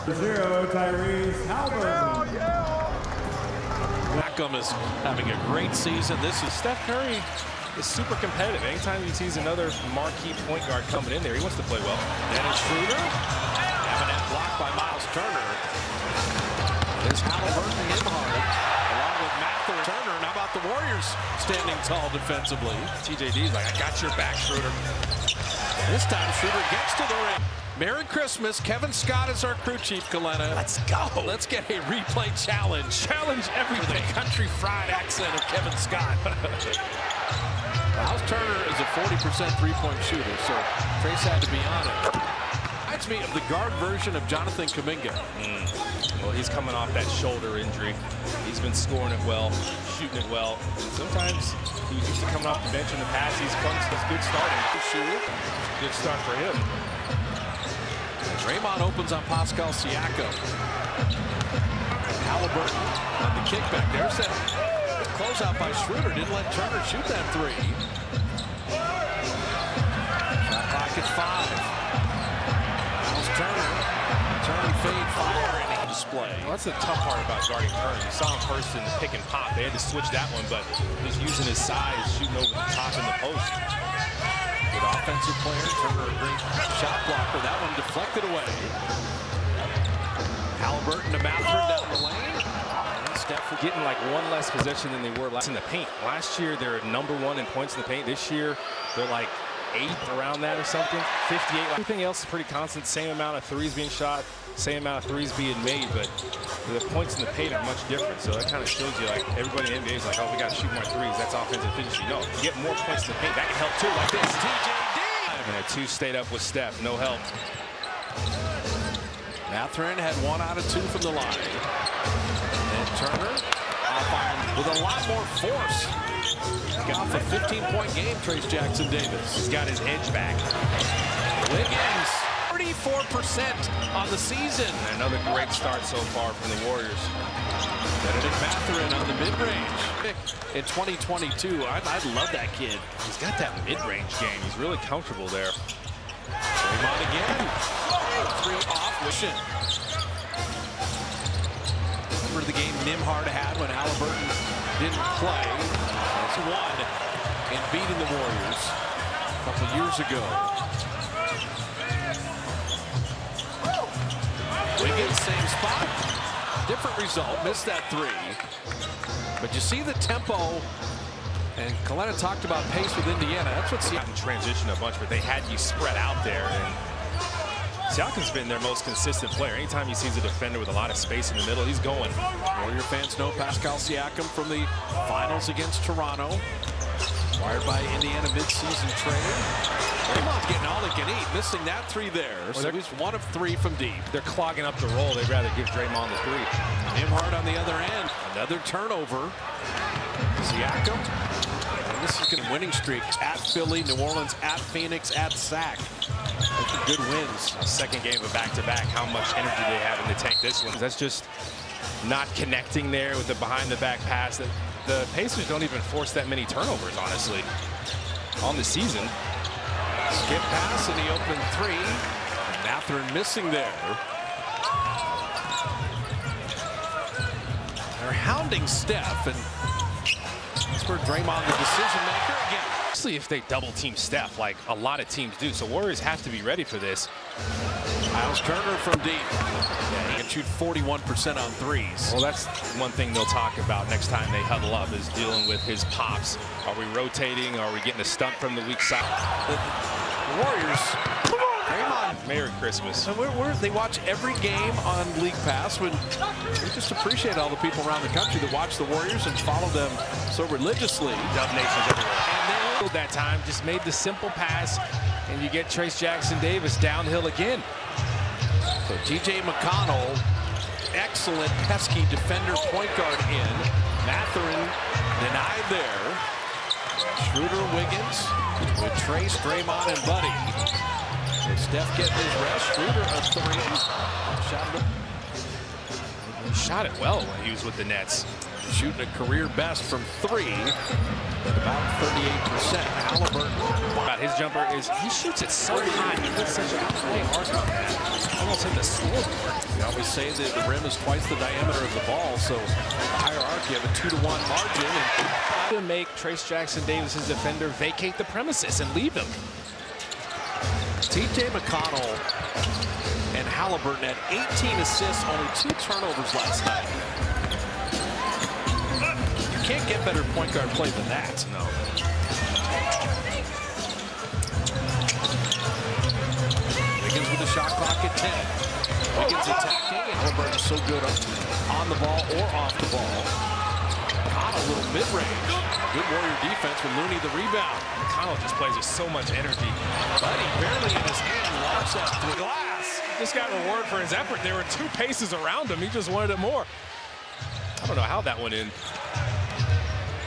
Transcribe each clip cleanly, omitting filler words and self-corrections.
0, Tyrese Halliburton. Beckham is having a great season. This is Steph Curry is super competitive. Anytime he sees another marquee point guard coming in there, he wants to play well. Dennis Schroeder. Having that blocked by Miles Turner. There's Halliburton in hard, along with Matthew Turner. And how about the Warriors standing tall defensively? TJD's like, I got your back, Schroeder. This time Schroeder gets to the ring. Merry Christmas. Kevin Scott is our crew chief, Kalena. Let's go. Let's get a replay challenge. Challenge everything. For the country fried accent of Kevin Scott. Miles Turner is a 40% three-point shooter, so Trace had to be on it. Reminds me of the guard version of Jonathan Kuminga. Well, he's coming off that shoulder injury. He's been scoring it well, shooting it well. Sometimes he was used to coming off the bench in the past. He's good starting. Good start for him. Draymond opens on Pascal Siakam. Halliburton on the kickback. There's that closeout by Schroeder. Didn't let Turner shoot that three. Shot clock at 5. Miles Turner. Turner fade fire in display. Well, that's the tough part about guarding Turner. You saw him first in the pick and pop. They had to switch that one, but he's using his size, shooting over the top in the post. Good offensive player. Turner a great shot blocker. That one deflected away. Halliburton to Mathurin down the lane. And Steph Getting like one less possession than they were last in the paint. Last year, they're #1 in points in the paint. This year, they're like 8th around that or something. 58. Everything else is pretty constant. Same amount of threes being shot, same amount of threes being made, but the points in the paint are much different. So that kind of shows you, like, everybody in the NBA is like, oh, we got to shoot more threes. That's offensive efficiency. No, you get more points in the paint. That can help too, like this. TJD. And a 2 stayed up with Steph. No help. Mathurin had 1 out of 2 from the line. And Turner off iron with a lot more force. Got off a 15-point game, Trace Jackson Davis. He's got his edge back. Wiggins, 34% on the season. And another great start so far from the Warriors. Benedict Mathurin on the mid-range. In 2022, I love that kid. He's got that mid-range game. He's really comfortable there. Draymond again. 3 off. Wishing. Remember the game Nimhard had when Halliburton didn't play? That's 1 in beating the Warriors a couple years ago. Wiggins, same spot. Different result. Missed that 3. But you see the tempo. And Kalena talked about pace with Indiana. That's what's in transition a bunch, but they had you spread out there. And Siakam's been their most consistent player. Anytime he sees a defender with a lot of space in the middle, he's going. Warrior fans know Pascal Siakam from the finals against Toronto. Acquired by Indiana midseason trade. Draymond's getting all he can eat, missing that 3 there. So he's 1 of 3 from deep. They're clogging up the roll. They'd rather give Draymond the 3. Nimhard on the other end. Another turnover. Siakam. And this is going to winning streak at Philly, New Orleans, at Phoenix, at Sac. Those are good wins. Second game of a back-to-back. How much energy they have in the tank this one. That's just not connecting there with the behind-the-back pass. The Pacers don't even force that many turnovers, honestly, on the season. Skip pass, and he opened 3. Mathurin missing there. They're hounding Steph, and that's where Draymond, the decision maker, again. Especially if they double-team Steph, like a lot of teams do. So Warriors have to be ready for this. Miles Turner from deep. Yeah, he can shoot 41% on threes. Well, that's one thing they'll talk about next time they huddle up, is dealing with his pops. Are we rotating? Are we getting a stump from the weak side? The Warriors. Draymond. Merry Christmas. And they watch every game on League Pass. We just appreciate all the people around the country that watch the Warriors and follow them so religiously. Dub Nations everywhere. And they that time just made the simple pass, and you get Trace Jackson Davis downhill again. So T.J. McConnell, excellent pesky defender point guard in. Mathurin denied there. Schroeder, Wiggins with Trace, Draymond, and Buddy. So Steph getting his rest. Schroeder a 3. He shot it well when he was with the Nets. Shooting a career best from 3 at about 38%. Halliburton. About his jumper is he shoots it so high. He puts such a high mark on that. almost hit the scoreboard. We always say that the rim is twice the diameter of the ball, so the hierarchy have a 2-to-1 margin. And to make Trace Jackson Davis's defender vacate the premises and leave him. TJ McConnell and Halliburton had 18 assists, only 2 turnovers last night. You can't get better point guard play than that. No. Wiggins with the shot clock at 10. Wiggins attacking, and Halliburton is so good on the ball or off the ball. McConnell, a little mid-range. Good Warrior defense with Looney the rebound. McConnell just plays with so much energy. Buddy barely in his hand, launch that through glass. Just got reward for his effort. There were 2 paces around him. He just wanted it more. I don't know how that went in.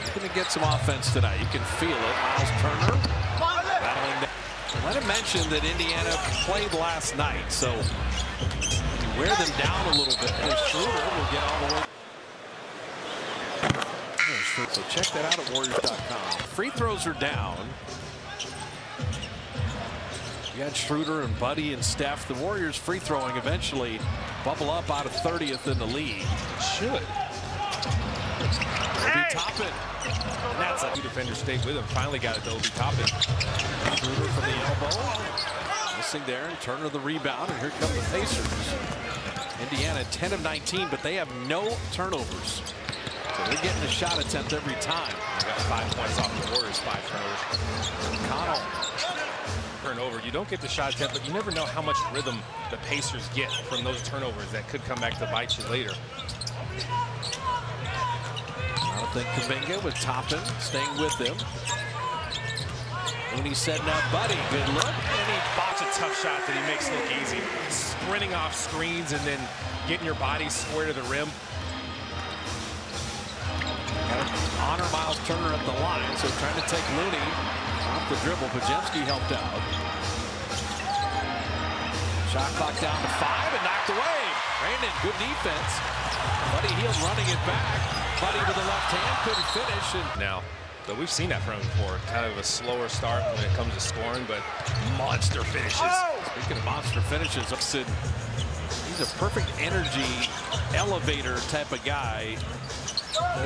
He's going to get some offense tonight. You can feel it. Miles Turner battling down. Let him mention that Indiana played last night, so you wear them down a little bit. And Schroeder will get all the way. So check that out at Warriors.com. Free throws are down. You got Schroeder and Buddy and Steph. The Warriors free throwing eventually bubble up out of 30th in the league. Should. Obi Toppin. And that's a 2 defenders stayed with him. Finally got it to Obi Toppin. Schroeder from the elbow. Missing there, and Turner the rebound, and here come the Pacers. Indiana 10 of 19, but they have no turnovers. So they're getting a shot attempt every time. They got 5 points off the Warriors, 5 turnovers. McConnell. Turnover. You don't get the shot attempt, but you never know how much rhythm the Pacers get from those turnovers that could come back to bite you later. Jonathan Kuminga with Toppin staying with him. Looney setting up Buddy. Good look. And he botched a tough shot that he makes look easy. Sprinting off screens and then getting your body square to the rim. Honor Miles Turner at the line, so trying to take Looney off the dribble. Podziemski helped out. Shot clock down to 5 and knocked away. Brandon, good defense. Buddy Hield running it back. Buddy with the left hand couldn't finish. And now, but we've seen that from him before. Kind of a slower start when it comes to scoring, but monster finishes. Speaking of monster finishes, he's a perfect energy elevator type of guy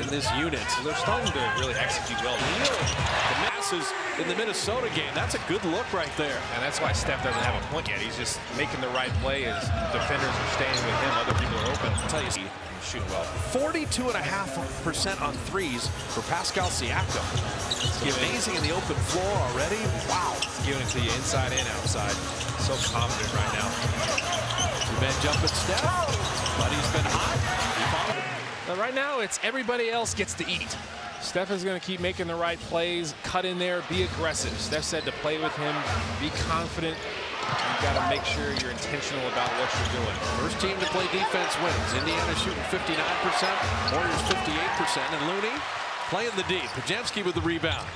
in this unit. They're starting to really execute well. The masses in the Minnesota game, that's a good look right there. And that's why Steph doesn't have a point yet. He's just making the right play as defenders are staying with him. Other people are open. I'll tell you, shoot well. 42.5% on threes for Pascal Siakam. He's amazing in the open floor already. Wow. He's giving it to you inside and outside. So confident right now. Ben jumping Steph. Buddy's been hot. But right now, it's everybody else gets to eat. Steph is going to keep making the right plays, cut in there, be aggressive. Steph said to play with him, be confident. You've got to make sure you're intentional about what you're doing. First team to play defense wins. Indiana shooting 59%, Warriors 58%, and Looney playing the D. Podziemski with the rebound.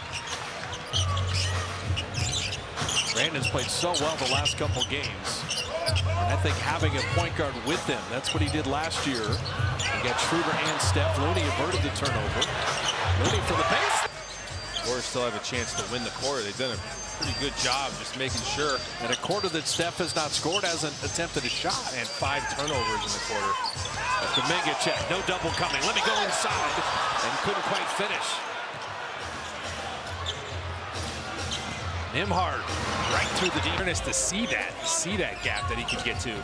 Brandon's played so well the last couple games. And I think having a point guard with him, that's what he did last year. He got Schroeder and Steph. Looney averted the turnover. Looney for the base. Warriors still have a chance to win the quarter. They've done a pretty good job just making sure. And a quarter that Steph has not scored, hasn't attempted a shot. And 5 turnovers in the quarter. The mega check, no double coming. Let me go inside. And couldn't quite finish. Nimhard right through the defense To see that gap that he could get to.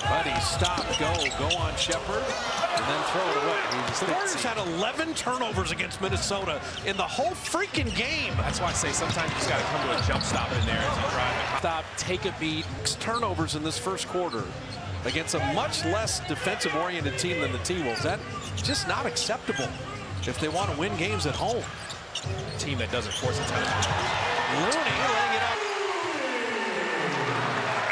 Buddy, stop, go on Shepard, and then throw it away. The Warriors had 11 turnovers against Minnesota in the whole freaking game. That's why I say sometimes you just got to come to a jump stop in there as you drive. Stop, take a beat. 6 turnovers in this first quarter against a much less defensive-oriented team than the T-Wolves. That's just not acceptable if they want to win games at home. A team that doesn't force a ton. Looney laying it up.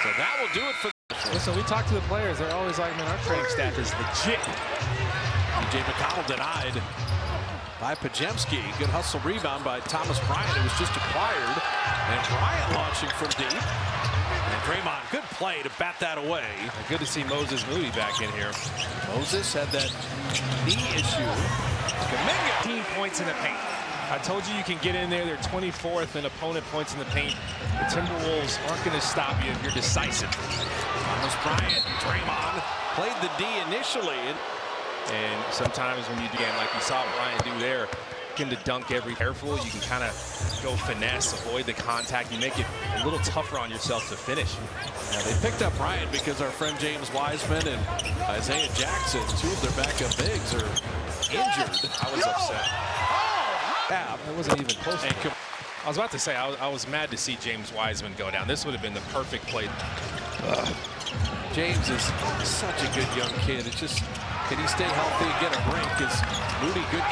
So that will do it for. Listen, we talk to the players. They're always like, man, our training staff is legit. TJ McConnell denied by Podziemski. Good hustle rebound by Thomas Bryant. It was just acquired. And Bryant launching from deep. And Draymond, good play to bat that away. Good to see Moses Moody back in here. Moses had that knee issue. Kuminga. 15 points in the paint. I told you can get in there. They're 24th in opponent points in the paint. The Timberwolves aren't going to stop you if you're decisive. Thomas Bryant, Draymond played the D initially. And sometimes when you do, like you saw Bryant do there, to dunk every careful, you can kind of go finesse, avoid the contact. You make it a little tougher on yourself to finish. Yeah, they picked up Bryant because our friend James Wiseman and Isaiah Jackson, two of their backup bigs, are injured. I was upset. Yeah, it wasn't even close. I was about to say, I was mad to see James Wiseman go down. This would have been the perfect play. James is such a good young kid. It's just, can he stay healthy and get a break? Is Moody good?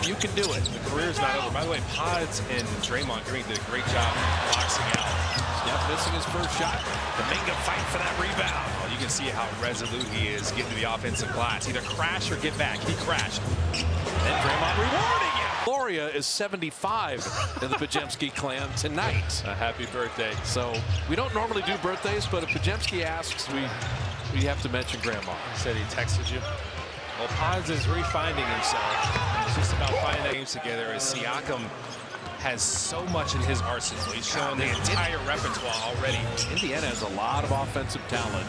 You can do it. The career's not over. By the way, Pods and Draymond Green did a great job boxing out. Steph missing his first shot. Dominga fight for that rebound. Well, you can see how resolute he is getting to the offensive glass. Either crash or get back. He crashed. And Draymond rewarding him. Gloria is 75 in the Pajemski clan tonight. A happy birthday. So we don't normally do birthdays, but if Pajemski asks, we have to mention Grandma. He said he texted you. Well, Pods is refinding himself. It's just about finding games together as Siakam has so much in his arsenal. He's shown the entire repertoire already. Indiana has a lot of offensive talent.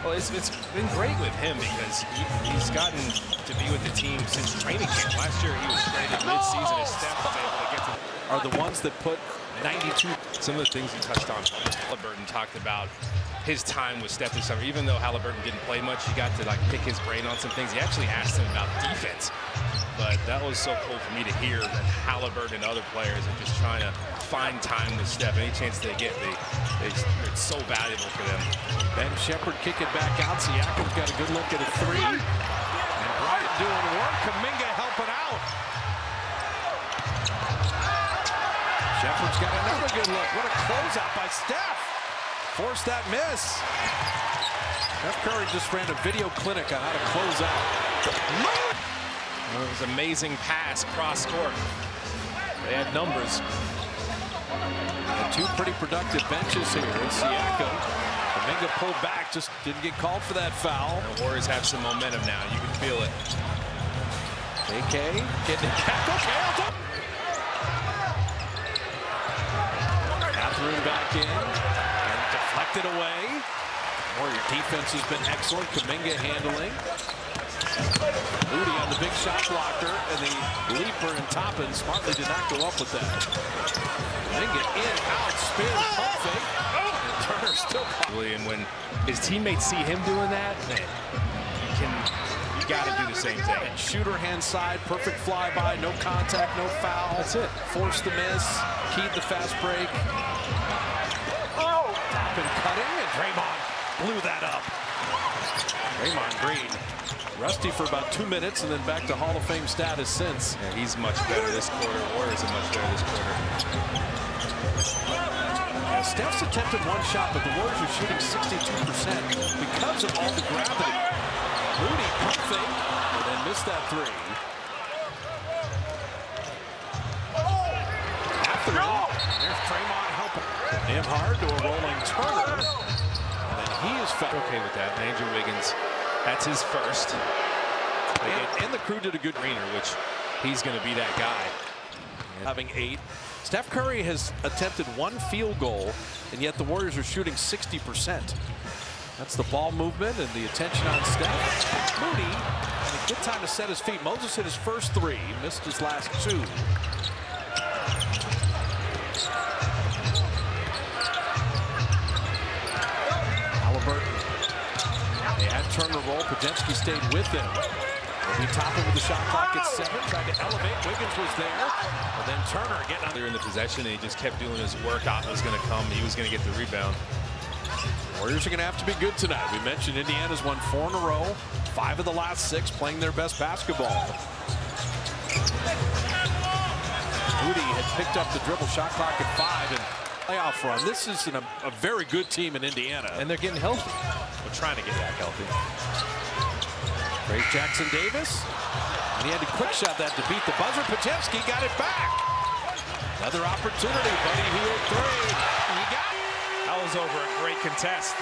Well, it's been great with him because he's gotten to be with the team since training camp. Last year he was traded mid-season as Steph was able to get to. Are the ones that put 92. Some of the things he touched on. Halliburton talked about his time with Steph this summer. Even though Halliburton didn't play much, he got to pick his brain on some things. He actually asked him about defense. But that was so cool for me to hear that Halliburton and other players are just trying to find time with Steph. Any chance they get, it's so valuable for them. Ben Shepherd kicking back out. Siakam's got a good look at a three. And Bryant doing work. Kuminga helping out. Shepherd's got another good look. What a closeout by Steph. Forced that miss. Steph Curry just ran a video clinic on how to close out. It was an amazing pass cross court. They had numbers. And two pretty productive benches here. And Siakam, Kuminga pulled back, just didn't get called for that foul. The Warriors have some momentum now. You can feel it. AK getting it back. Okay, Catherine back in and deflected away. Warrior defense has been excellent. Kuminga handling. Moody on the big shot blocker, and the leaper and Toppin smartly did not go up with that. Kuminga in, out, spin, pump fake, and Turner still. And when his teammates see him doing that, man, you got to do the same thing. And shooter hand side, perfect flyby, no contact, no foul. That's it. Forced the miss, keyed the fast break. Toppin cutting, and Draymond blew that up. Draymond Green. Rusty for about 2 minutes and then back to Hall of Fame status since. Yeah, he's much better this quarter. Warriors are much better this quarter. Yeah, Steph's attempted one shot, but the Warriors are shooting 62% because of all the gravity. Moody pump fake and then missed that three. After all, there's Draymond helping. Nembhard to a rolling Turner. And then he is fouled. Okay with that. Andrew Wiggins. That's his first. And the crew did a good greener, which he's going to be that guy. Having 8. Steph Curry has attempted 1 field goal, and yet the Warriors are shooting 60%. That's the ball movement and the attention on Steph. Moody had a good time to set his feet. Moses hit his first 3, missed his last 2. Halliburton. They had Turner roll. Pajemski stayed with him. He'll be topping with the shot clock at 7. Tried to elevate. Wiggins was there. And then Turner getting on. They're in the possession, and he just kept doing his work. Ott was going to come. He was going to get the rebound. Warriors are going to have to be good tonight. We mentioned Indiana's won 4 in a row. 5 of the last 6 playing their best basketball. Moody had picked up the dribble shot clock at 5 and playoff run. This is a very good team in Indiana. And they're getting healthy. They're trying to get back healthy. Great Jackson Davis. And he had to quick shot that to beat the buzzer. Pajemski got it back. Another opportunity. Buddy Hield 3. He got it. That was over a great contest.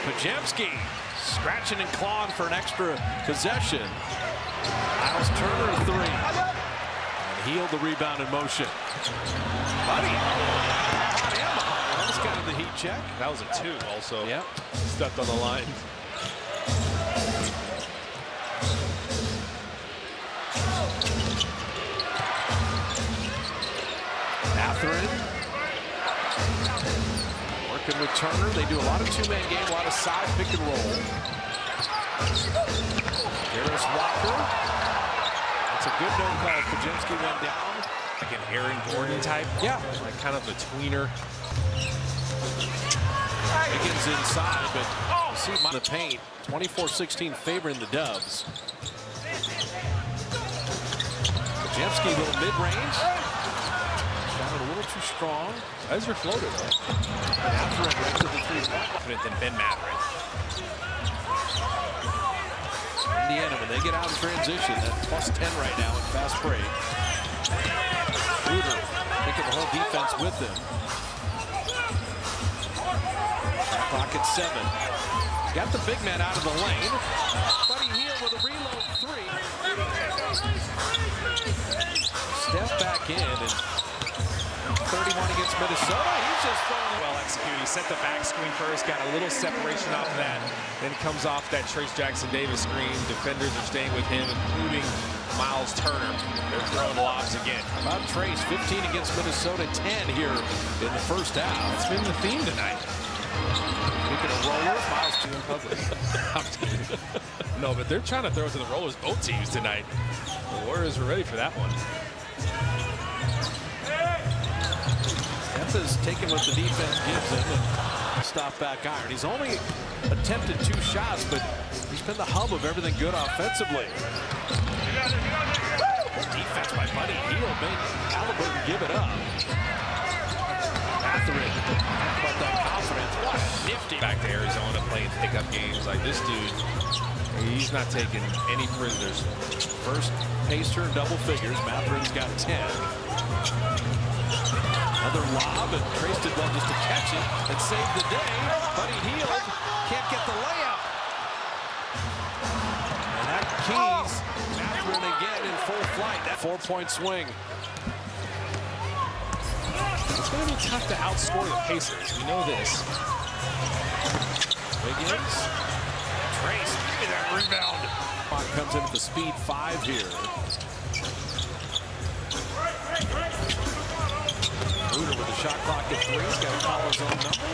Pajemski scratching and clawing for an extra possession. Miles Turner 3. And Heal the rebound in motion. Buddy. Almost got in the heat check. That was a 2 also. Yep. Stepped on the line. Mathurin. Working with Turner. They do a lot of two-man game, a lot of side pick and roll. Harris Walker. That's a good no call. Kajemski went down. Like an Aaron Gordon type. Yeah. Like kind of a tweener. Wiggins inside, but see him on the paint. 24-16 favoring the Dubs. Kajemski, a little mid-range. Shot it a little too strong. As your floater, though. Mathurin right to the 3-point. Confident than Ben Mathurin. Indiana, when they get out of transition, that's +10 right now in fast break. Schroeder taking the whole defense with him. Clock at 7. Got the big man out of the lane. Buddy Hield with a reload 3. Steph back in, and 31 against Minnesota. He's just throwing Well executed. He set the back screen first, got a little separation off of that, then comes off that Trace Jackson-Davis screen. Defenders are staying with him, including Miles Turner. They're throwing lobs again. About Trace, 15 against Minnesota, 10 here in the first half. It's been the theme tonight. Speaking of rollers, Miles too in public. I'm kidding. No, but they're trying to throw it to the rollers, both teams tonight. The Warriors are ready for that one. Steph is taking what the defense gives him and stop back iron. He's only attempted 2 shots, but he's been the hub of everything good offensively. Defense by Buddy Hield made Halliburton give it up. Mathurin, talk about that confidence. What nifty. Back to Arizona playing pickup games like this dude. He's not taking any prisoners. First pacer in double figures. Mathurin's got 10. Another lob, and Trace did well just to catch it and save the day. Buddy Hield can't get the layup. And that keys Mathurin again in full flight. That 4-point swing. It's going to be tough to outscore the Pacers. We know this. Wiggins. Trace, give me that rebound. Comes in at the speed 5 here. Schroeder with the shot clock at 3. He's got to call his own number.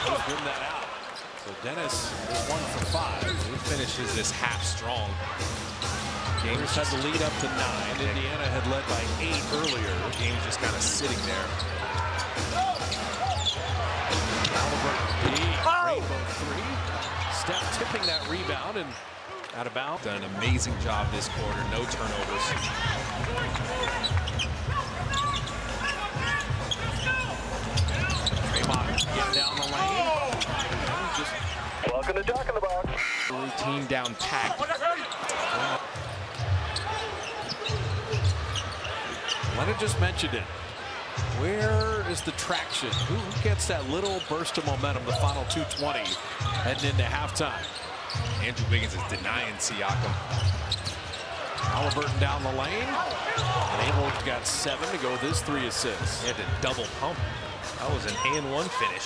Just win that out. So Dennis is 1 for 5. He finishes this half strong. Gamers had the lead up to 9. Indiana had led by 8 earlier. The game's just kind of sitting there. Halliburton deep. Rainbow 3. Steph tipping that rebound and out of bounds. Done an amazing job this quarter. No turnovers. Get down the lane. Welcome to Jack in the Box. Team down packed. Leonard just mentioned it. Where is the traction? Who gets that little burst of momentum, the final 2:20 heading into halftime? Andrew Wiggins is denying Siakam. Halliburton down the lane. And Abel got 7 to go with his 3 assists. He had to double pump. That was an and-1 finish.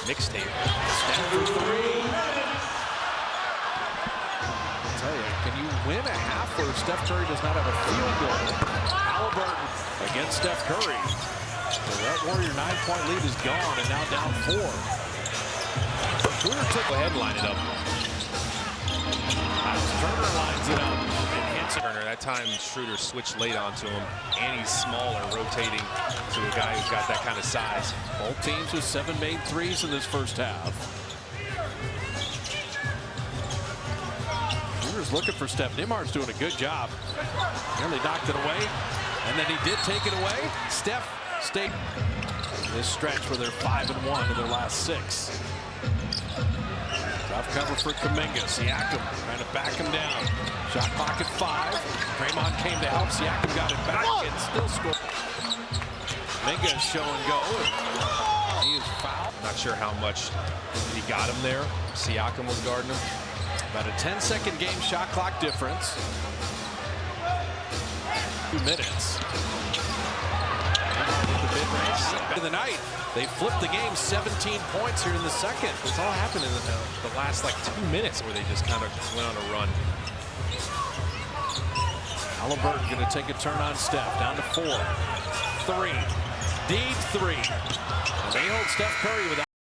Mixtape. Steph for 3. I'll tell you, can you win a half where Steph Curry does not have a field goal? Halliburton against Steph Curry. So that Warrior 9-point lead is gone and now down 4. Schroeder took ahead and lined it up. Turner lines it up. Turner, that time Schroeder switched late onto him, and he's smaller, rotating to a guy who's got that kind of size. Both teams with 7 made threes in this first half. Schroeder's looking for Steph. Nembhard's doing a good job. Nearly knocked it away, and then he did take it away. Steph stayed this stretch where they're 5-1 in their last 6. Tough cover for Kuminga. Siakam trying to back him down. Shot clock at 5. Draymond came to help. Siakam got it back and still scored. Kuminga is show and go. He is fouled. Not sure how much he got him there. Siakam was guarding him. About a 10-second game shot clock difference. 2 minutes. In the night, they flipped the game 17 points here in the second. It's all happened in the last like 2 minutes where they just kind of went on a run. Halliburton going to take a turn on Steph. Down to 4. 3. Deep 3. And they hold Steph Curry without